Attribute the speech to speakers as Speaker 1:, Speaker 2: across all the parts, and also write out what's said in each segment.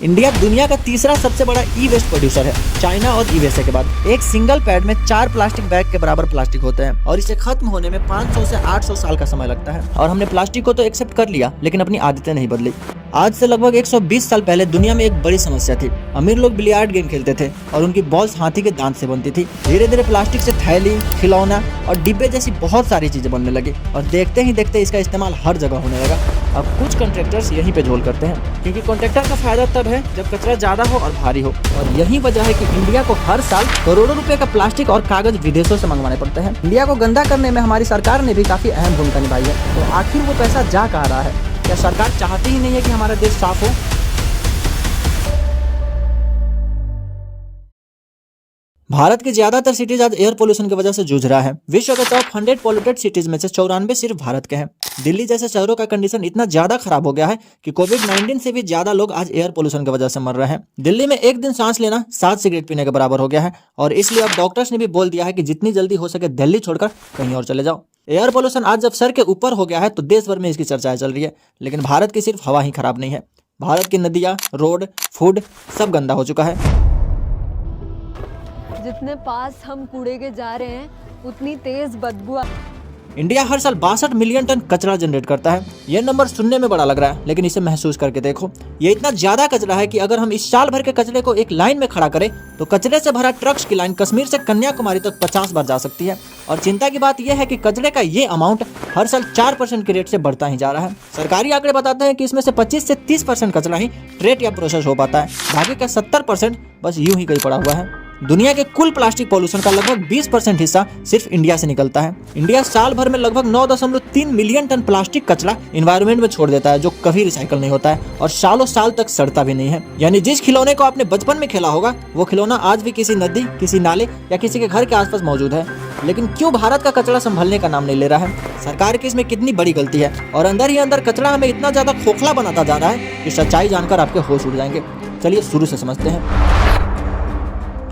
Speaker 1: India दुनिया का तीसरा सबसे बड़ा ई वेस्ट प्रोड्यूसर है, चाइना और यूएसए के बाद। एक सिंगल पैड में 4 प्लास्टिक बैग के बराबर प्लास्टिक होते हैं और इसे खत्म होने में 500 से 800 साल का समय लगता है। और हमने प्लास्टिक को तो एक्सेप्ट कर लिया, लेकिन अपनी आदतें नहीं बदली। आज से लगभग 120 साल पहले दुनिया में एक बड़ी समस्या थी। अमीर लोग बिलियार्ड गेम खेलते थे और उनकी बॉल्स हाथी के दांत से बनती थी। धीरे धीरे प्लास्टिक से थैली, खिलौना और डिब्बे जैसी बहुत सारी चीजें बनने लगी और देखते ही देखते इसका इस्तेमाल हर जगह होने लगा। अब कुछ कॉन्ट्रैक्टर्स यहीं पे झोल करते हैं, क्योंकि कॉन्ट्रैक्टर का फायदा तब है जब कचरा ज्यादा हो और भारी हो। और यही वजह है कि इंडिया को हर साल करोड़ों रुपए का प्लास्टिक और कागज विदेशों से मंगवाने पड़ते हैं। इंडिया को गंदा करने में हमारी सरकार ने भी काफी अहम भूमिका निभाई है। तो आखिर वो पैसा जा कहाँ रहा है? क्या सरकार चाहती ही नहीं है कि हमारा देश साफ हो? भारत की ज्यादातर सिटीज आज एयर पोल्यूशन की वजह से जूझ रहा है। विश्व के टॉप 100 पॉल्यूटेड सिटीज में से 94 सिर्फ भारत के हैं। दिल्ली जैसे शहरों का कंडीशन इतना ज्यादा खराब हो गया है कि कोविड-19 से भी ज्यादा लोग आज एयर पोल्यूशन की वजह से मर रहे हैं। दिल्ली में एक दिन सांस लेना 7 सिगरेट पीने के बराबर हो गया है और इसलिए अब डॉक्टर्स ने भी बोल दिया है कि जितनी जल्दी हो सके दिल्ली छोड़कर कहीं और चले जाओ। एयर पोल्यूशन आज जब सर के ऊपर हो गया है तो देश भर में इसकी चर्चाएं चल रही है। लेकिन भारत की सिर्फ हवा ही खराब नहीं है, भारत की नदियां, रोड, फूड सब गंदा हो चुका है।
Speaker 2: जितने पास हम कूड़े के जा रहे हैं उतनी तेज बदबू।
Speaker 1: इंडिया हर साल 62 मिलियन टन कचरा जनरेट करता है। यह नंबर सुनने में बड़ा लग रहा है, लेकिन इसे महसूस करके देखो। ये इतना ज्यादा कचरा है कि अगर हम इस साल भर के कचरे को एक लाइन में खड़ा करें तो कचरे से भरा ट्रक्स की लाइन कश्मीर से कन्याकुमारी तक 50 बार जा सकती है। और चिंता की बात यह है कि कचरे का ये अमाउंट हर साल 4% के रेट से बढ़ता ही जा रहा है। सरकारी आंकड़े बताते हैं कि इसमें से 25 से 30% कचरा ही ट्रीट या प्रोसेस हो पाता है। बाकी का 70% बस यूं ही कहीं पड़ा हुआ है। दुनिया के कुल प्लास्टिक पॉल्यूशन का लगभग 20% हिस्सा सिर्फ इंडिया से निकलता है। इंडिया साल भर में लगभग 9.3 मिलियन टन प्लास्टिक कचरा एनवायरनमेंट में छोड़ देता है, जो कभी रिसाइकल नहीं होता है और सालों साल तक सड़ता भी नहीं है। यानी जिस खिलौने को आपने बचपन में खेला होगा वो खिलौना आज भी किसी नदी, किसी नाले या किसी के घर के आसपास मौजूद है। लेकिन क्यों भारत का कचरा संभलने का नाम नहीं ले रहा है? सरकार की इसमें कितनी बड़ी गलती है? और अंदर ही अंदर कचरा हमें इतना ज्यादा खोखला बनाता जा रहा है कि सच्चाई जानकर आपके होश उड़ जाएंगे। चलिए शुरू से समझते हैं।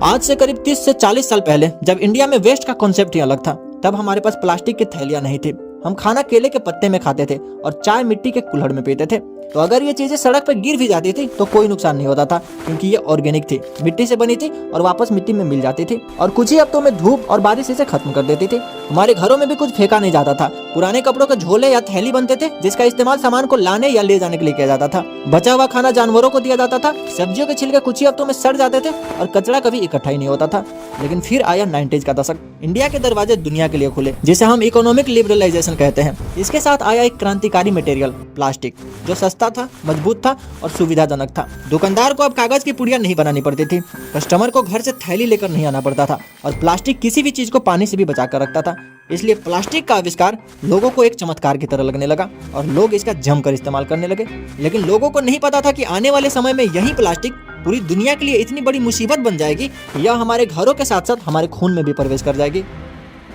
Speaker 1: आज से करीब 30 से 40 साल पहले जब इंडिया में वेस्ट का कॉन्सेप्ट ही अलग था, तब हमारे पास प्लास्टिक की थैलियां नहीं थी। हम खाना केले के पत्ते में खाते थे और चाय मिट्टी के कुल्हड़ में पीते थे। तो अगर ये चीजें सड़क पर गिर भी जाती थी तो कोई नुकसान नहीं होता था, क्योंकि ये ऑर्गेनिक थी, मिट्टी से बनी थी और वापस मिट्टी में मिल जाती थी और कुछ ही हफ्तों में धूप और बारिश इसे खत्म कर देती थी। हमारे घरों में भी कुछ फेंका नहीं जाता था। पुराने कपड़ों के झोले या थैली बनते थे, जिसका इस्तेमाल सामान को लाने या ले जाने के लिए किया जाता था। बचा हुआ खाना जानवरों को दिया जाता था। सब्जियों के छिलके कुछ ही हफ्तों में सड़ जाते थे और कचरा कभी इकट्ठा ही नहीं होता था। लेकिन फिर आया 90s का दशक। इंडिया के दरवाजे दुनिया के लिए खुले, जिसे हम इकोनॉमिक लिबरलाइजेशन कहते हैं। इसके साथ आया एक क्रांतिकारी मटेरियल प्लास्टिक, जो सस्ता था, मजबूत था और सुविधाजनक था। दुकानदार को अब कागज की पुड़िया नहीं बनानी पड़ती थी, कस्टमर को घर से थैली लेकर नहीं आना पड़ता था और प्लास्टिक किसी भी चीज को पानी से भी बचा कर रखता था। इसलिए प्लास्टिक का आविष्कार लोगों को एक चमत्कार की तरह लगने लगा और लोग इसका जमकर इस्तेमाल करने लगे। लेकिन लोगों को नहीं पता था कि आने वाले समय में यही प्लास्टिक पूरी दुनिया के लिए इतनी बड़ी मुसीबत बन जाएगी कि यह हमारे घरों के साथ साथ हमारे खून में भी प्रवेश कर जाएगी।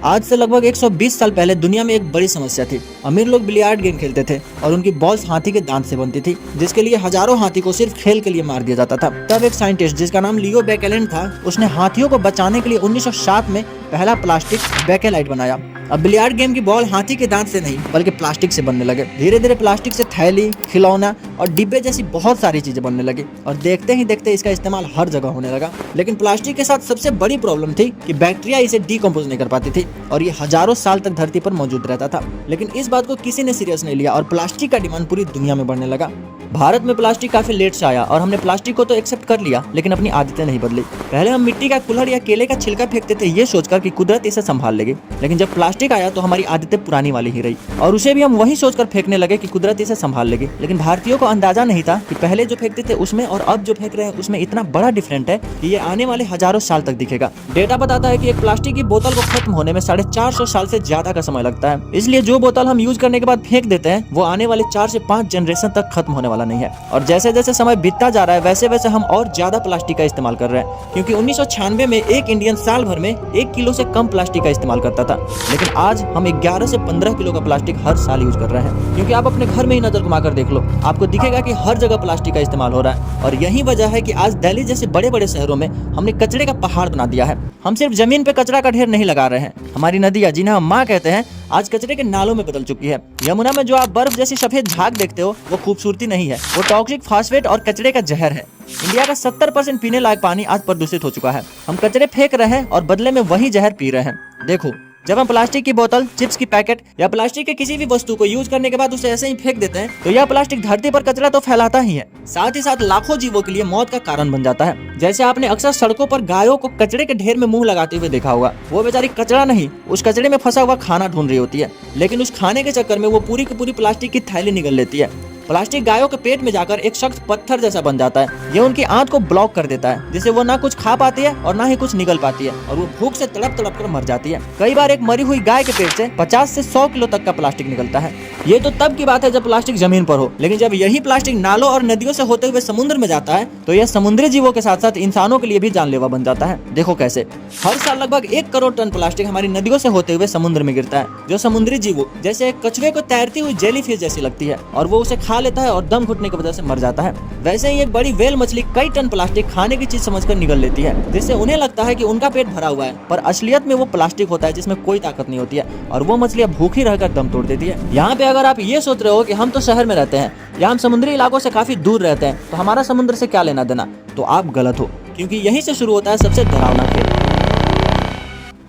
Speaker 1: आज से लगभग 120 साल पहले दुनिया में एक बड़ी समस्या थी। अमीर लोग बिलियार्ड गेम खेलते थे और उनकी बॉल्स हाथी के दांत से बनती थी, जिसके लिए हजारों हाथी को सिर्फ खेल के लिए मार दिया जाता था। तब एक साइंटिस्ट जिसका नाम लियो बेकेलेंड था, उसने हाथियों को बचाने के लिए 1907 में पहला प्लास्टिक बेकेलाइट बनाया। अब बिलियार्ड गेम की बॉल हाथी के दांत से नहीं बल्कि प्लास्टिक से बनने लगे। धीरे धीरे प्लास्टिक से थैली, खिलौना और डिब्बे जैसी बहुत सारी चीजें बनने लगी और देखते ही देखते इसका इस्तेमाल हर जगह होने लगा। लेकिन प्लास्टिक के साथ सबसे बड़ी प्रॉब्लम थी कि बैक्टीरिया इसे डीकम्पोज नहीं कर पाती थी और ये हजारों साल तक धरती पर मौजूद रहता था। लेकिन इस बात को किसी ने सीरियस नहीं लिया और प्लास्टिक का डिमांड पूरी दुनिया में बढ़ने लगा। भारत में प्लास्टिक काफी लेट से आया और हमने प्लास्टिक को तो एक्सेप्ट कर लिया, लेकिन अपनी आदतें नहीं बदली। पहले हम मिट्टी का कुल्हड़ या केले का छिलका फेंकते थे ये सोचकर कि कुदरत इसे संभाल लेगी। लेकिन जब प्लास्टिक आया तो हमारी आदतें पुरानी वाली ही रही और उसे भी हम वही सोचकर फेंकने लगे कि कुदरत इसे संभाल लेगी। लेकिन भारतीयों को अंदाजा नहीं था कि पहले जो फेंकते थे उसमें और अब जो फेंक रहे हैं उसमें इतना बड़ा डिफरेंट है कि ये आने वाले हजारों साल तक दिखेगा। डेटा बताता है कि एक प्लास्टिक की बोतल को खत्म होने में 450 साल से ज्यादा का समय लगता है। इसलिए जो बोतल हम यूज करने के बाद फेंक देते हैं वो आने वाले 4 से 5 जनरेशन तक खत्म होने वाला नहीं है। और जैसे जैसे समय बीतता जा रहा है वैसे वैसे हम और ज्यादा प्लास्टिक का इस्तेमाल कर रहे हैं, क्योंकि 1996 में एक इंडियन साल भर में 1 किलो से कम प्लास्टिक का इस्तेमाल करता था। लेकिन आज हम 11 से 15 किलो का प्लास्टिक हर साल यूज कर रहे हैं। क्योंकि आप अपने घर में ही नजर घुमाकर देख लो, आपको दिखेगा कि हर जगह प्लास्टिक का इस्तेमाल हो रहा है। और यही वजह है कि आज दिल्ली जैसे बड़े बड़े शहरों में हमने कचरे का पहाड़ बना दिया है। हम सिर्फ जमीन पे कचरा का ढेर नहीं लगा रहे हैं, हमारी नदियाँ जिन्हें हम माँ कहते हैं आज कचरे के नालों में बदल चुकी है। यमुना में जो आप बर्फ जैसी सफेद झाग देखते हो वो खूबसूरती नहीं है, वो टॉक्सिक फास्फेट और कचरे का जहर है। इंडिया का 70% पीने लायक पानी आज प्रदूषित हो चुका है। हम कचरे फेंक रहे हैं और बदले में वही जहर पी रहे हैं। देखो, जब हम प्लास्टिक की बोतल, चिप्स की पैकेट या प्लास्टिक के किसी भी वस्तु को यूज करने के बाद उसे ऐसे ही फेंक देते हैं तो यह प्लास्टिक धरती पर कचरा तो फैलाता ही है, साथ ही साथ लाखों जीवों के लिए मौत का कारण बन जाता है। जैसे आपने अक्सर सड़कों पर गायों को कचरे के ढेर में मुंह लगाते हुए देखा होगा। वो बेचारी कचरा नहीं, उस कचरे में फंसा हुआ खाना ढूंढ रही होती है, लेकिन उस खाने के चक्कर में वो पूरी की पूरी प्लास्टिक की थैली निगल लेती है। प्लास्टिक गायों के पेट में जाकर एक सख्त पत्थर जैसा बन जाता है। ये उनकी आंत को ब्लॉक कर देता है, जिससे वो ना कुछ खा पाती है और ना ही कुछ निगल पाती है और वो भूख से तड़प तड़प कर मर जाती है। कई बार एक मरी हुई गाय के पेट से 50 से 100 किलो तक का प्लास्टिक निकलता है। ये तो तब की बात है जब प्लास्टिक जमीन पर हो, लेकिन जब यही प्लास्टिक नालों और नदियों से होते हुए समुद्र में जाता है तो यह समुद्री जीवों के साथ साथ इंसानों के लिए भी जानलेवा बन जाता है। देखो कैसे हर साल लगभग 1 करोड़ टन प्लास्टिक हमारी नदियों से होते हुए समुद्र में गिरता है, जो समुद्री जीवों जैसे कछुए को तैरती हुई जेलीफिश जैसी लगती है और वो उसे खा लेता है और दम घुटने की वजह से मर जाता है। वैसे ही एक बड़ी व्हेल मछली कई टन प्लास्टिक खाने की चीज समझकर निगल लेती है, जिससे उन्हें लगता है कि उनका पेट भरा हुआ है, पर असलियत में वो प्लास्टिक होता है जिसमें कोई ताकत नहीं होती है और वो मछलियां भूखी रहकर दम तोड़ देती है। यहाँ पे अगर आप ये सोच रहे हो कि हम तो शहर में रहते हैं या हम समुद्री इलाकों से काफी दूर रहते हैं तो हमारा समुद्र से क्या लेना देना, तो आप गलत हो, क्योंकि यहीं से शुरू होता है सबसे डरावना खेल।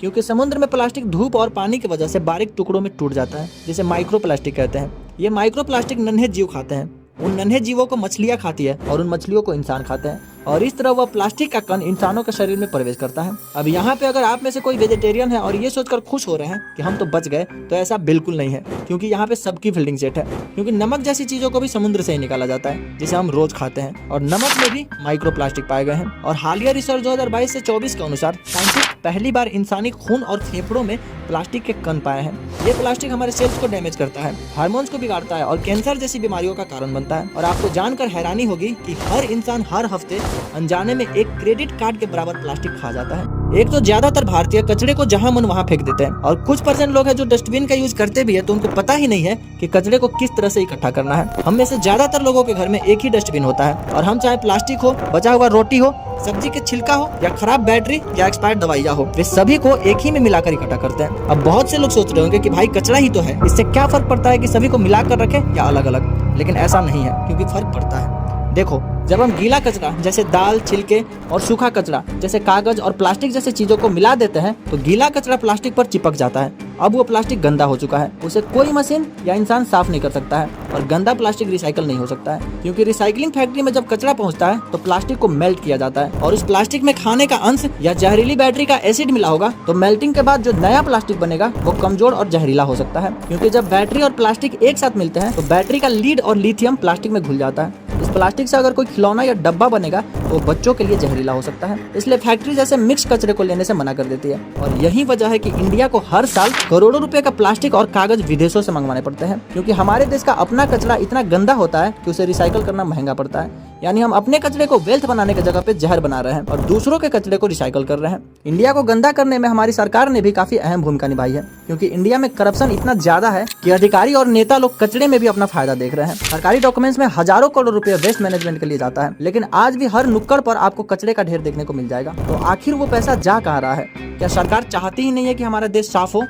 Speaker 1: क्योंकि समुद्र में प्लास्टिक धूप और पानी की वजह से बारीक टुकड़ों में टूट जाता है, जिसे माइक्रो प्लास्टिक कहते हैं। ये माइक्रो प्लास्टिक नन्हे जीव खाते हैं, उन नन्हे जीवों को मछलियां खाती है और उन मछलियों को इंसान खाते हैं और इस तरह वह प्लास्टिक का कण इंसानों के शरीर में प्रवेश करता है। अब यहाँ पे अगर आप में से कोई वेजिटेरियन है और ये सोचकर खुश हो रहे हैं कि हम तो बच गए, तो ऐसा बिल्कुल नहीं है, क्योंकि यहाँ पे सबकी फील्डिंग सेट है। क्योंकि नमक जैसी चीजों को भी समुद्र से ही निकाला जाता है, जिसे हम रोज खाते हैं, और नमक में भी माइक्रो प्लास्टिक पाए गए हैं। और हालिया रिसर्च 2022 से 24 के अनुसार साइंटिस्ट पहली बार इंसानी खून और फेफड़ों में प्लास्टिक के कण पाए हैं। ये प्लास्टिक हमारे सेल्स को डैमेज करता है, हार्मोन्स को बिगाड़ता है और कैंसर जैसी बीमारियों का कारण बनता है। और आपको जानकर हैरानी होगी कि हर इंसान हर हफ्ते अनजाने में एक क्रेडिट कार्ड के बराबर प्लास्टिक खा जाता है। एक तो ज्यादातर भारतीय कचरे को जहां मन वहां फेंक देते हैं और कुछ % लोग हैं जो डस्टबिन का यूज करते भी है, तो उनको पता ही नहीं है कि कचरे को किस तरह से इकट्ठा करना है। हम में से ज्यादातर लोगों के घर में एक ही डस्टबिन होता है और हम चाहे प्लास्टिक हो, बचा हुआ रोटी हो, सब्जी के छिलका हो या खराब बैटरी या एक्सपायर्ड दवाइयाँ हो, वे सभी को एक ही में मिलाकर इकट्ठा करते हैं। अब बहुत से लोग सोच रहे होंगे कि भाई कचरा ही तो है, इससे क्या फर्क पड़ता है कि सभी को मिलाकर रखें या अलग अलग, लेकिन ऐसा नहीं है, क्योंकि फर्क पड़ता है। देखो, जब हम गीला कचरा जैसे दाल, छिलके और सूखा कचरा जैसे कागज और प्लास्टिक जैसे चीजों को मिला देते हैं तो गीला कचरा प्लास्टिक पर चिपक जाता है। अब वो प्लास्टिक गंदा हो चुका है, उसे कोई मशीन या इंसान साफ नहीं कर सकता है और गंदा प्लास्टिक रिसाइकल नहीं हो सकता है, क्योंकि रिसाइकलिंग फैक्ट्री में जब कचरा पहुंचता है तो प्लास्टिक को मेल्ट किया जाता है और उस प्लास्टिक में खाने का अंश या जहरीली बैटरी का एसिड मिला होगा, तो मेल्टिंग के बाद जो नया प्लास्टिक बनेगा वो कमजोर और जहरीला हो सकता है। क्योंकि जब बैटरी और प्लास्टिक एक साथ मिलते हैं तो बैटरी का लीड और लिथियम प्लास्टिक में घुल जाता है। इस प्लास्टिक से अगर कोई खिलौना या डब्बा बनेगा तो बच्चों के लिए जहरीला हो सकता है, इसलिए फैक्ट्री जैसे मिक्स कचरे को लेने से मना कर देती है। और यही वजह है कि इंडिया को हर साल करोड़ों रुपए का प्लास्टिक और कागज विदेशों से मंगवाने पड़ते हैं, क्योंकि हमारे देश का अपना कचरा इतना गंदा होता है कि उसे रिसाइकल करना महंगा पड़ता है। यानी हम अपने कचरे को वेल्थ बनाने की जगह पे जहर बना रहे हैं और दूसरों के कचरे को रिसाइकल कर रहे हैं। इंडिया को गंदा करने में हमारी सरकार ने भी काफी अहम भूमिका निभाई है, क्योंकि इंडिया में करप्शन इतना ज्यादा है कि अधिकारी और नेता लोग कचरे में भी अपना फायदा देख रहे हैं। सरकारी डॉक्यूमेंट्स में हजारों करोड़ रुपए वेस्ट मैनेजमेंट के लिए जाता है, लेकिन आज भी हर नुक्कड़ पर आपको कचरे का ढेर देखने को मिल जाएगा। तो आखिर वो पैसा जा कहाँ रहा है? क्या सरकार चाहती ही नहीं है कि हमारा देश साफ हो?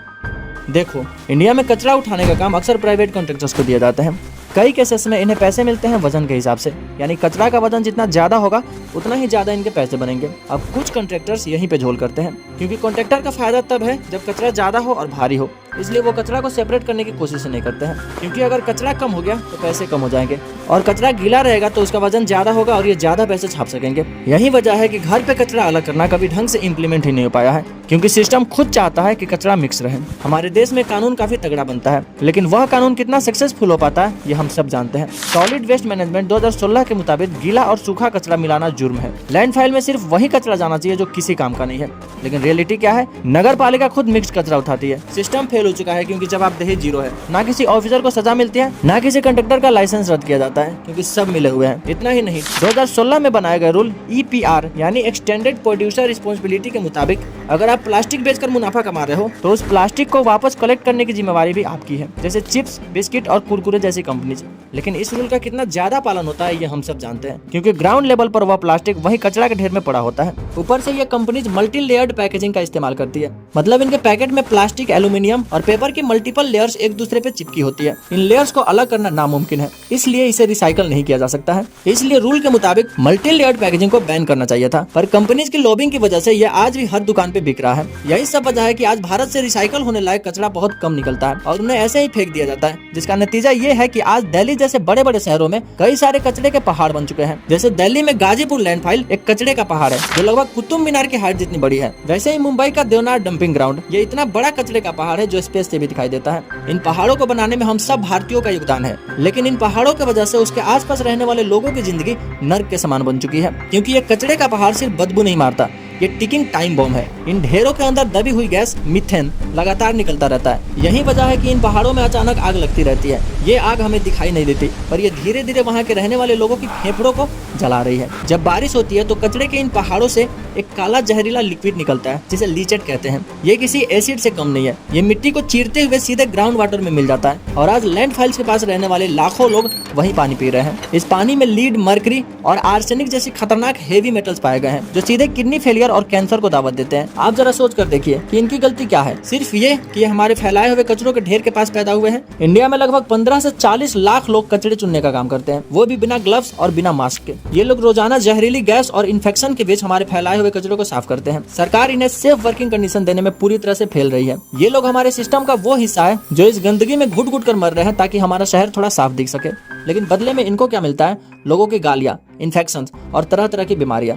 Speaker 1: देखो, इंडिया में कचरा उठाने का काम अक्सर प्राइवेट कॉन्ट्रैक्टर्स को दिया जाता है। कई केसेस में इन्हें पैसे मिलते हैं वजन के हिसाब से, यानी कचरा का वजन जितना ज्यादा होगा उतना ही ज्यादा इनके पैसे बनेंगे। अब कुछ कॉन्ट्रैक्टर्स यहीं पे झोल करते हैं, क्योंकि कॉन्ट्रैक्टर का फायदा तब है जब कचरा ज्यादा हो और भारी हो, इसलिए वो कचरा को सेपरेट करने की कोशिश नहीं करते हैं, क्योंकि अगर कचरा कम हो गया तो पैसे कम हो जाएंगे और कचरा गीला रहेगा तो उसका वजन ज्यादा होगा और ये ज्यादा पैसे छाप सकेंगे। यही वजह है कि घर पे कचरा अलग करना कभी ढंग से इम्प्लीमेंट ही नहीं हो पाया है, क्योंकि सिस्टम खुद चाहता है कि कचरा मिक्स रहे। हमारे देश में कानून काफी तगड़ा बनता है, लेकिन वह कानून कितना सक्सेसफुल हो पाता है ये हम सब जानते हैं। सॉलिड वेस्ट मैनेजमेंट 2016 के मुताबिक गीला और सूखा कचरा मिलाना जुर्म है। लैंडफाइल में सिर्फ वही कचरा जाना चाहिए जो किसी काम का नहीं है, लेकिन रियलिटी क्या है, नगर पालिका खुद मिक्स कचरा उठाती है। सिस्टम फेल हो चुका है क्योंकि जवाबदेही जीरो है। ना किसी ऑफिसर को सजा मिलती है, ना किसी कंडक्टर का लाइसेंस रद्द किया जाता है क्योंकि सब मिले हुए हैं। इतना ही नहीं, 2016 में बनाए गए रूल EPR यानी एक्सटेंडेड प्रोड्यूसर रिस्पॉन्सिबिलिटी के मुताबिक अगर आप प्लास्टिक बेचकर मुनाफा कमा रहे हो तो उस प्लास्टिक को वापस कलेक्ट करने की जिम्मेवारी भी आपकी है, जैसे चिप्स, बिस्किट और कुरकुरे जैसी कंपनीज। लेकिन इस रूल का कितना ज्यादा पालन होता है ये हम सब जानते हैं, क्योंकि ग्राउंड लेवल पर वह प्लास्टिक वही कचरा के ढेर में पड़ा होता है। ऊपर से ये कंपनीज मल्टी लेयर्ड पैकेजिंग का इस्तेमाल करती है, मतलब इनके पैकेट में प्लास्टिक, एल्यूमिनियम और पेपर की मल्टीपल लेयर्स एक दूसरे पे चिपकी होती है। इन लेयर्स को अलग करना नामुमकिन है, इसलिए इसे रिसाइकल नहीं किया जा सकता है। इसलिए रूल के मुताबिक मल्टी लेयर्ड पैकेजिंग को बैन करना चाहिए था, पर कंपनीज की लॉबिंग की वजह से यह आज भी हर दुकान पे बिक रहा है। यही सब वजह है कि आज भारत से रिसाइकल होने लायक कचरा बहुत कम निकलता है और उन्हें ऐसे ही फेंक दिया जाता है, जिसका नतीजा ये है कि आज दिल्ली जैसे बड़े बड़े शहरों में कई सारे कचरे के पहाड़ बन चुके हैं। जैसे दिल्ली में गाजीपुर लैंडफाइल एक कचरे का पहाड़ है जो लगभग कुतुब मीनार की हाइट जितनी बड़ी है। वैसे ही मुंबई का देवनार डंपिंग ग्राउंड ये इतना बड़ा कचरे का पहाड़ है जो स्पेस से भी दिखाई देता है। इन पहाड़ों को बनाने में हम सब भारतीयों का योगदान है, लेकिन इन पहाड़ों की वजह से उसके आसपास रहने वाले लोगों की जिंदगी नर्क के समान बन चुकी है, क्योंकि ये कचरे का पहाड़ सिर्फ बदबू नहीं मारता, ये टिकिंग टाइम बॉम्ब है। इन ढेरों के अंदर दबी हुई गैस मीथेन लगातार निकलता रहता है। यही वजह है कि इन पहाड़ों में अचानक आग लगती रहती है। ये आग हमें दिखाई नहीं देती, पर ये धीरे धीरे वहाँ के रहने वाले लोगों की फेफड़ों को जला रही है। जब बारिश होती है तो कचरे के इन पहाड़ों से एक काला जहरीला लिक्विड निकलता है जिसे लीचेट कहते हैं। ये किसी एसिड से कम नहीं है, ये मिट्टी को चीरते हुए सीधे ग्राउंड वाटर में मिल जाता है और आज लैंडफाइल्स के पास रहने वाले लाखों लोग वही पानी पी रहे हैं। इस पानी में लीड, मर्करी और आर्सेनिक जैसी खतरनाक हेवी मेटल्स पाए गए हैं जो सीधे किडनी फेलियर और कैंसर को दावत देते हैं। आप जरा सोच कर देखिए कि इनकी गलती क्या है। सिर्फ ये कि ये हमारे फैलाए हुए कचरों के ढेर के पास पैदा हुए हैं। इंडिया में लगभग 15 से 40 लाख लोग कचरे चुनने का काम करते हैं, वो भी बिना ग्लव्स और बिना मास्क के। ये लोग रोजाना जहरीली गैस और इन्फेक्शन के बीच हमारे फैलाए हुए कचरों को साफ करते हैं। सरकार इन्हें सेफ वर्किंग कंडीशन देने में पूरी तरह से फेल रही है। ये लोग हमारे सिस्टम का वो हिस्सा है जो इस गंदगी में घुट घुट कर मर रहे हैं ताकि हमारा शहर थोड़ा साफ दिख सके, लेकिन बदले में इनको क्या मिलता है? लोगों की गालियां, इन्फेक्शन और तरह तरह की बीमारियां।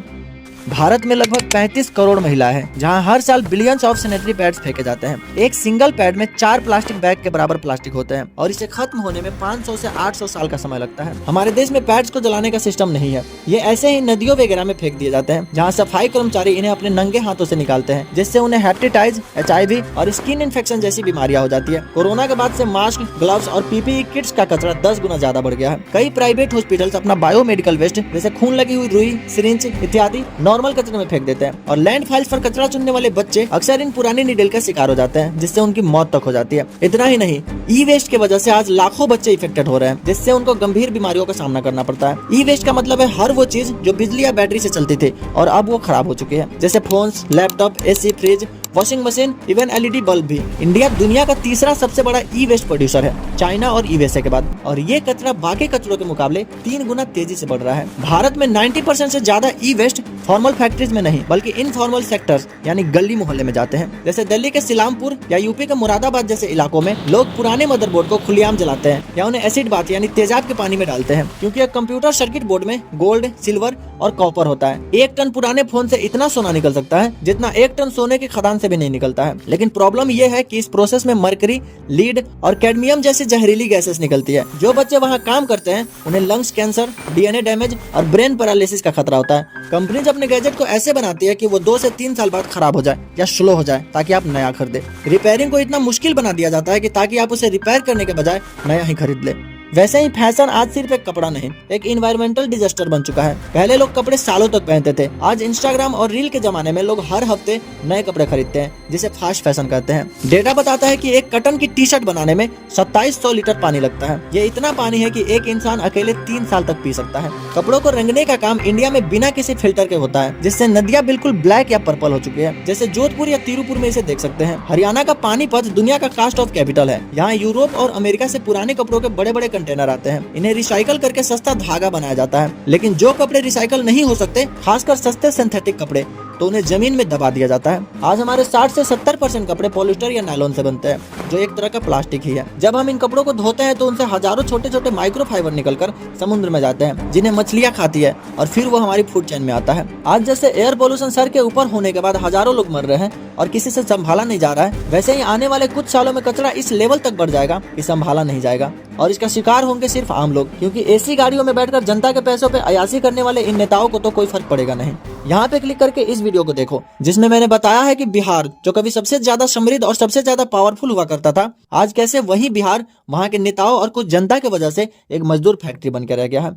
Speaker 1: भारत में लगभग 35 करोड़ महिलाएं हैं, जहां हर साल बिलियंस ऑफ सैनिटरी पैड्स फेंके जाते हैं। एक सिंगल पैड में 4 प्लास्टिक बैग के बराबर प्लास्टिक होते हैं और इसे खत्म होने में 500 से 800 साल का समय लगता है। हमारे देश में पैड्स को जलाने का सिस्टम नहीं है, ये ऐसे ही नदियों वगैरह में फेंक दिए जाते हैं, जहाँ सफाई कर्मचारी इन्हें अपने नंगे हाथों से निकालते हैं, जिससे उन्हें हेपेटाइटिस, HIV और स्किन इन्फेक्शन जैसी बीमारियां हो जाती है। कोरोना के बाद से मास्क, ग्लव्स और PPE किट्स का कचरा 10 गुना ज्यादा बढ़ गया है। कई प्राइवेट हॉस्पिटल्स अपना बायोमेडिकल वेस्ट जैसे खून लगी हुई रुई, सिरिंज इत्यादि नॉर्मल कचरे में फेंक देते हैं और लैंडफाइल्स पर कचरा चुनने वाले बच्चे अक्सर इन पुरानी नीडल का शिकार हो जाते हैं, जिससे उनकी मौत तक हो जाती है। इतना ही नहीं, ई वेस्ट की वजह से आज लाखों बच्चे इफेक्टेड हो रहे हैं, जिससे उनको गंभीर बीमारियों का सामना करना पड़ता है। ई वेस्ट का मतलब है हर वो चीज जो बिजली या बैटरी से चलती थी और अब वो खराब हो चुकी है, जैसे phones, laptop, AC, fridge, washing machine, even LED bulb भी। इंडिया दुनिया का तीसरा सबसे बड़ा ई वेस्ट प्रोड्यूसर है, चाइना और USA के बाद, और ये कचरा बाकी कचरों के मुकाबले 3 गुना तेजी से बढ़ रहा है। भारत में 90% से ज्यादा ई वेस्ट फॉर्मल फैक्ट्रीज में नहीं बल्कि इनफॉर्मल सेक्टर्स यानी गली मोहल्ले में जाते हैं। जैसे दिल्ली के सिलामपुर या यूपी के मुरादाबाद जैसे इलाकों में लोग पुराने मदरबोर्ड को खुलेआम जलाते हैं या उन्हें एसिड बात यानी तेजाब के पानी में डालते हैं, क्योंकि एक कंप्यूटर सर्किट बोर्ड में गोल्ड, सिल्वर और कॉपर होता है। 1 टन पुराने फोन से इतना सोना निकल सकता है जितना 1 टन सोने की खदान से भी नहीं निकलता है। लेकिन प्रॉब्लम यह है कि इस प्रोसेस में मर्करी, लीड और कैडमियम जैसी जहरीली गैसेस निकलती है। जो बच्चे वहाँ काम करते हैं उन्हें लंग्स कैंसर, DNA डैमेज और ब्रेन पैरालिसिस का खतरा होता है। कंपनीज अपने गैजेट को ऐसे बनाती है कि वो 2 से 3 साल बाद खराब हो जाए या स्लो हो जाए ताकि आप नया खरीदे। रिपेयरिंग को इतना मुश्किल बना दिया जाता है कि ताकि आप उसे रिपेयर करने के बजाय नया ही खरीद ले। वैसे ही फैशन आज सिर्फ एक कपड़ा नहीं, एक इन्वायरमेंटल डिजास्टर बन चुका है। पहले लोग कपड़े सालों तक पहनते थे, आज इंस्टाग्राम और रील के जमाने में लोग हर हफ्ते नए कपड़े खरीदते हैं, जिसे फास्ट फैशन कहते हैं। डेटा बताता है कि एक कॉटन की टी-शर्ट बनाने में 2700 लीटर पानी लगता है। ये इतना पानी है कि एक इंसान अकेले 3 साल तक पी सकता है। कपड़ों को रंगने का काम इंडिया में बिना किसी फिल्टर के होता है, जिससे नदियाँ बिल्कुल ब्लैक या पर्पल हो चुकी है, जैसे जोधपुर या तिरुपुर में इसे देख सकते हैं। हरियाणा का पानीपत दुनिया का कास्ट ऑफ कैपिटल है। यहाँ यूरोप और अमेरिका से पुराने कपड़ों के बड़े बड़े कंटेनर आते हैं। इन्हें रिसाइकल करके सस्ता धागा बनाया जाता है, लेकिन जो कपड़े रिसाइकल नहीं हो सकते, खासकर सस्ते सिंथेटिक कपड़े, तो उन्हें जमीन में दबा दिया जाता है। आज हमारे 60 से 70% कपड़े पॉलिस्टर या नायलॉन से बनते हैं, जो एक तरह का प्लास्टिक ही है। जब हम इन कपड़ों को धोते हैं तो उनसे हजारों छोटे छोटे माइक्रोफाइबर निकलकर समुद्र में जाते हैं, जिन्हें मछलियां खाती है और फिर वो हमारी फूड चेन में आता है। आज जैसे एयर पोल्यूशन सर के ऊपर होने के बाद हजारों लोग मर रहे हैं और किसी से संभाला नहीं जा रहा है, वैसे ही आने वाले कुछ सालों में कचरा इस लेवल तक बढ़ जाएगा कि संभाला नहीं जाएगा। और इसका शिकार होंगे सिर्फ आम लोग, क्योंकि एसी गाड़ियों में बैठकर जनता के पैसों पे अयाशी करने वाले इन नेताओं को तो कोई फर्क पड़ेगा नहीं। यहाँ पे क्लिक करके इस वीडियो को देखो, जिसमें मैंने बताया है कि बिहार, जो कभी सबसे ज्यादा समृद्ध और सबसे ज्यादा पावरफुल हुआ करता था, आज कैसे वही बिहार वहाँ के नेताओं और कुछ जनता की वजह से एक मजदूर फैक्ट्री बन के रह गया है।